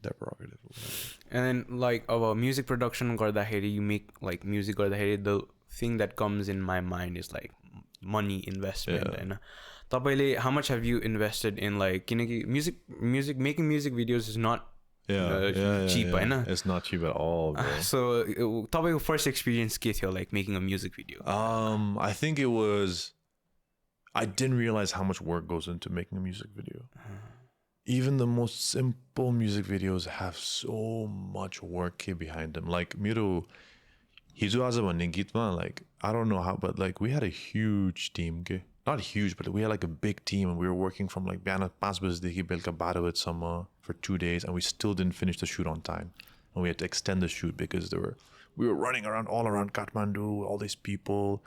their prerogative. And then like about music production garदाखेरि, you make like music garदाखेरि, the thing that comes in my mind is like money investment. And how much have you invested in like music making music videos is not cheap, right? It's not cheap at all, bro. So your first experience के थियो like making a music video? I think it was, I didn't realize how much work goes into making a music video. Even the most simple music videos have so much work behind them. Like Miro Hizo Aza भन्ने गीतमा, like I don't know how, but like we had a huge team. Not huge, but we had like a big team, and we were working from like बिहान 5 बजेदेखि बेलुका 12 बजेसम्म for 2 days, and we still didn't finish the shoot on time. And we had to extend the shoot because we were running around all around Kathmandu, all these people.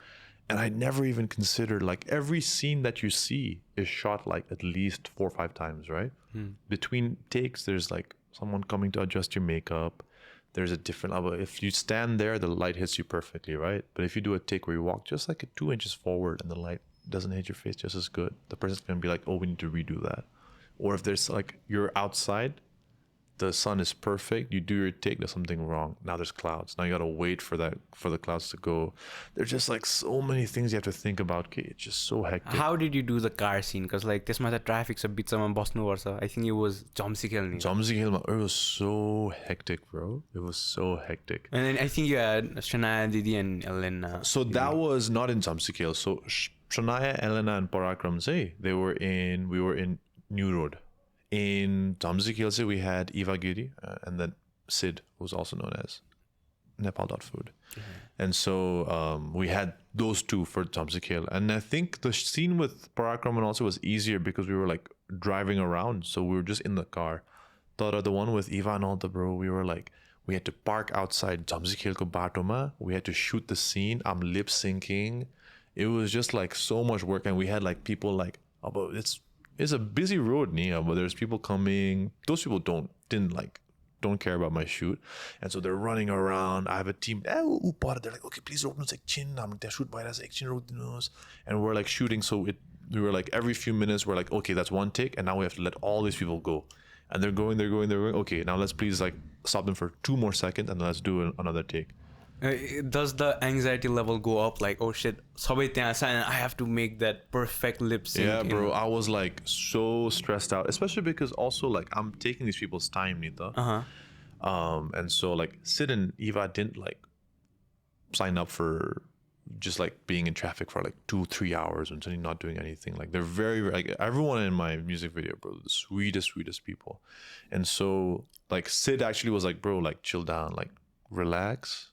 And I never even considered, like, every scene that you see is shot like at least 4 or 5 times, right? Between takes, there's like someone coming to adjust your makeup. There's a different level. If you stand there, the light hits you perfectly, right? But if you do a take where you walk just like 2 inches forward and the light doesn't hit your face just as good, the person's gonna be like, oh, we need to redo that. Or if there's like, you're outside, the sun is perfect, you do your take, there's something wrong. Now there's clouds. Now you gotta wait for the clouds to go. There's just like so many things you have to think about. Okay, it's just so hectic. How did you do the car scene? Because like this much traffic so bitsama basnu parcha. I think it was Jomsi Khel. It was so hectic, bro. It was so hectic. And then I think you had Shania, Didi, and Elena. So that was not in Jomsi Khel. So Shania, Elena, and Parakram say we were in New Road. In Jomsi Khel, we had Eva Giri and then Sid, who's also known as Nepal.food. And so we had those two for Jomsi Khel. And I think the scene with Parakraman also was easier because we were like driving around. So we were just in the car. The one with Eva and all the bro, we were like, we had to park outside Jomsi Khel ko batoma. We had to shoot the scene. I'm lip syncing. It was just like so much work. And we had like people like, oh, but it's a busy road, Nia, but there's people coming. Those people don't care about my shoot. And so they're running around. I have a team. They're like, okay, please open like chin. I'm shoot by us, and we're like shooting. So we were like every few minutes, we're like, okay, that's one take, and now we have to let all these people go. And they're going. Okay, now let's please like stop them for 2 more seconds, and then let's do another take. Does the anxiety level go up? Like, oh shit, and I have to make that perfect lip sync. Yeah, bro, I was like so stressed out, especially because also like I'm taking these people's time, Nita. And so like Sid and Eva didn't like sign up for just like being in traffic for like 2-3 hours and suddenly not doing anything. Like they're very like everyone in my music video, bro, the sweetest people. And so like Sid actually was like, bro, like chill down, like relax.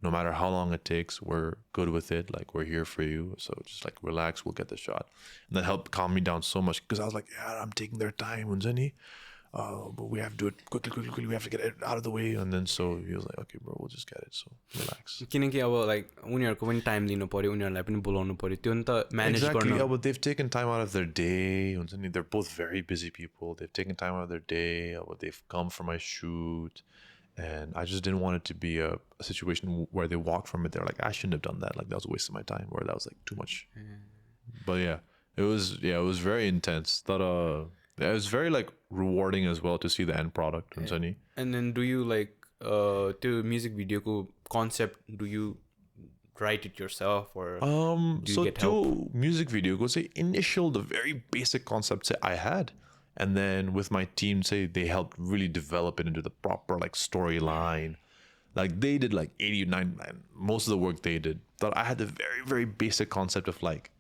No matter how long it takes, we're good with it. Like, we're here for you. So just like relax, we'll get the shot. And that helped calm me down so much because I was like, yeah, I'm taking their time, but we have to do it quickly. We have to get it out of the way. And then so he was like, okay, bro, we'll just get it. So relax. किनकि अब like उनीहरुको पनि time दिनु पर्यो, उनीहरुलाई पनि बोलाउनु पर्यो, त्यो नि त म्यानेज गर्न. Exactly. Yeah, but they've taken time out of their day. They're both very busy people. They've taken time out of their day. They've come for my shoot. And I just didn't want it to be a situation where they walked from it. They're like, I shouldn't have done that. Like, that was a waste of my time. Or that was like too much. But yeah, it was very intense. It was very like rewarding as well to see the end product. And then do you like to music video ko concept, do you write it yourself or do you get help? Music video ko say the very basic concepts I had. And then with my team, say they helped really develop it into the proper like storyline. Like they did like 89, most of the work they did. But I had the very, very basic concept of like,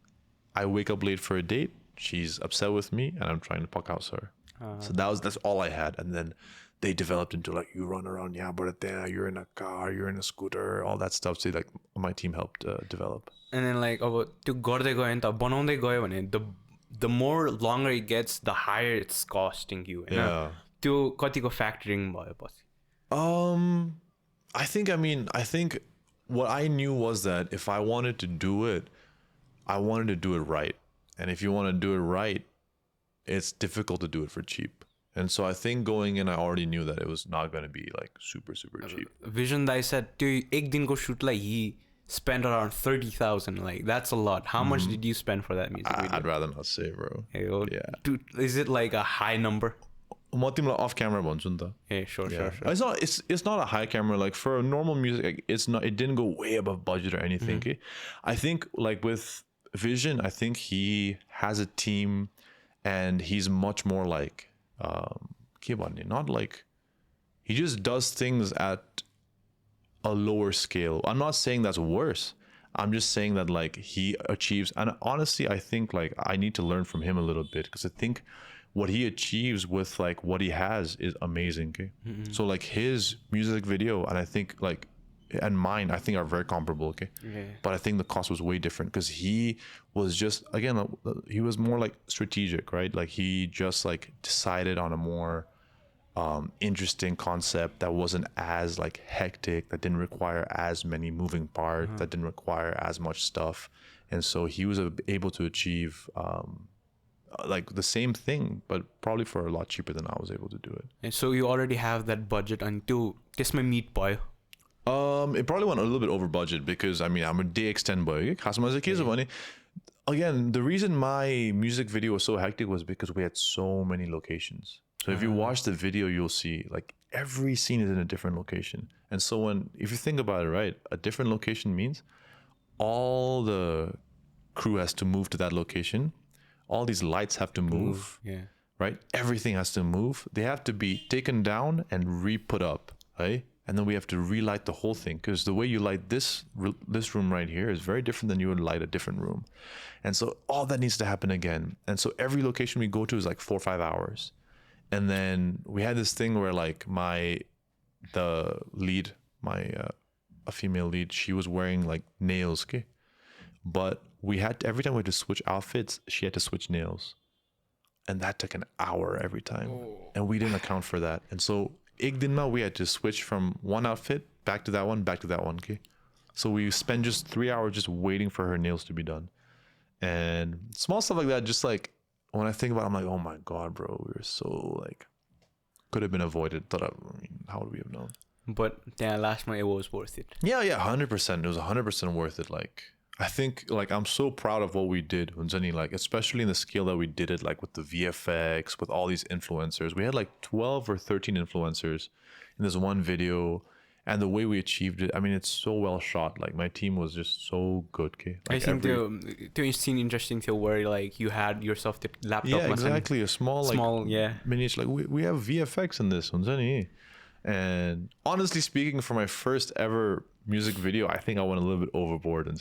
I wake up late for a date, she's upset with me, and I'm trying to puck house her. So that's all I had. And then they developed into like, you run around, you're in a car, you're in a scooter, all that stuff. So like my team helped develop. And then like, to गर्दै गयो नि त बनाउँदै गयो भने the more longer it gets, the higher it's costing you. Yeah. त्यो कतिको factoring भयो पछि? I think what I knew was that if I wanted to do it, I wanted to do it right. And if you want to do it right, it's difficult to do it for cheap. And so I think going in, I already knew that it was not going to be like super cheap. Vision Dai said, त्यो एक दिनको shootलाई he spent around 30,000. Like that's a lot. How much did you spend for that music video? I'd rather not say, bro. Yeah. Is it like a high number? म तिमीलाई off camera भन्छु नि त. Yeah, sure. It's not a high camera. Like for normal music, like, it didn't go way above budget or anything. Okay? I think like with Vision, I think he has a team and he's much more like not like, he just does things at a lower scale. I'm not saying that's worse. I'm just saying that like he achieves, and honestly I think like I need to learn from him a little bit, because I think what he achieves with like what he has is amazing. Okay? So like his music video and I think like and mine I think are very comparable. Okay? But I think the cost was way different because he was just, again, he was more like strategic, right? Like he just like decided on a more interesting concept that wasn't as like hectic, that didn't require as many moving parts, that didn't require as much stuff, and so he was able to achieve like the same thing but probably for a lot cheaper than I was able to do it. And so you already have that budget until त्यसमै meet भयो. It probably went a little bit over budget because I mean I'm a day extend boy. Again, the reason my music video was so hectic was because we had so many locations. So if you watch the video, you'll see like every scene is in a different location. And so if you think about it, right, a different location means all the crew has to move to that location. All these lights have to move. Right? Everything has to move. They have to be taken down and re-put up, right? And then we have to relight the whole thing, because the way you light this room right here is very different than you would light a different room. And so all that needs to happen again. And so every location we go to is like 4 or 5 hours. And then we had this thing where like the lead, a female lead, she was wearing like nails, okay? But every time we had to switch outfits, she had to switch nails. And that took an hour every time. And we didn't account for that. And so we had to switch from one outfit back to that one, okay? So we spent just 3 hours just waiting for her nails to be done. And small stuff like that, just like, when I think about it, I'm like, oh my God, bro, we were so like, could have been avoided. How would we have known? But last night it was worth it. Yeah, 100%. It was 100% worth it. Like, I think like I'm so proud of what we did, like especially in the scale that we did it, like with the VFX, with all these influencers. We had like 12 or 13 influencers in this one video. And the way we achieved it, I mean, it's so well shot. Like my team was just so good. Okay, like I think the scene interesting to where like you had yourself the laptop. Yeah, exactly. A small miniature. Like we have VFX in this, and honestly speaking, for my first ever music video, I think I went a little bit overboard. And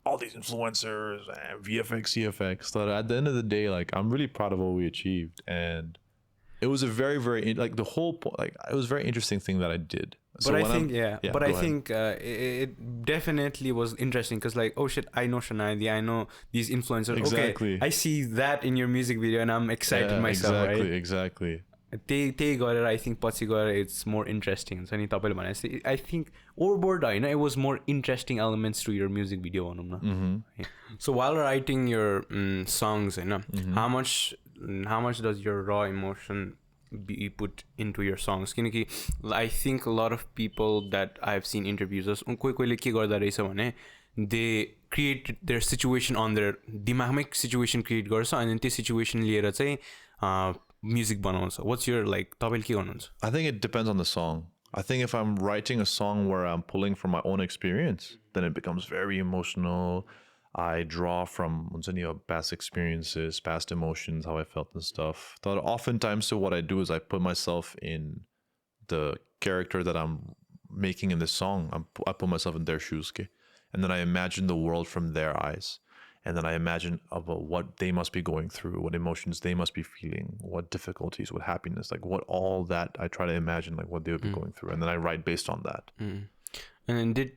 all these influencers and VFX, CFX. So at the end of the day, like I'm really proud of what we achieved, and it was a very, very like the whole like it was a very interesting thing that I did. But I think it definitely was interesting because like, oh shit, I know Shanadi, I know these influencers. Exactly. Okay, I see that in your music video and I'm excited myself, right? Exactly. They got it. I think पछि गएर it's more interesting. So I think overboard, it was more interesting elements to your music video. So while writing your songs, how much does your raw emotion be put into your songs? I think a lot of people that I've seen interviews, they create their situation on their dynamic situation create गर्छ अनि त्यो situation लिएर चाहिँ music बनाउँछ. What's your like तपाईले के गर्नुहुन्छ? I think it depends on the song. I think if I'm writing a song where I'm pulling from my own experience, then it becomes very emotional. I draw from past experiences, past emotions, how I felt and stuff. But oftentimes, so what I do is I put myself in the character that I'm making in this song. I put myself in their shoes, okay? And then I imagine the world from their eyes. And then I imagine about what they must be going through, what emotions they must be feeling, what difficulties, what happiness, like what all that I try to imagine, like what they would be going through. And then I write based on that. And then did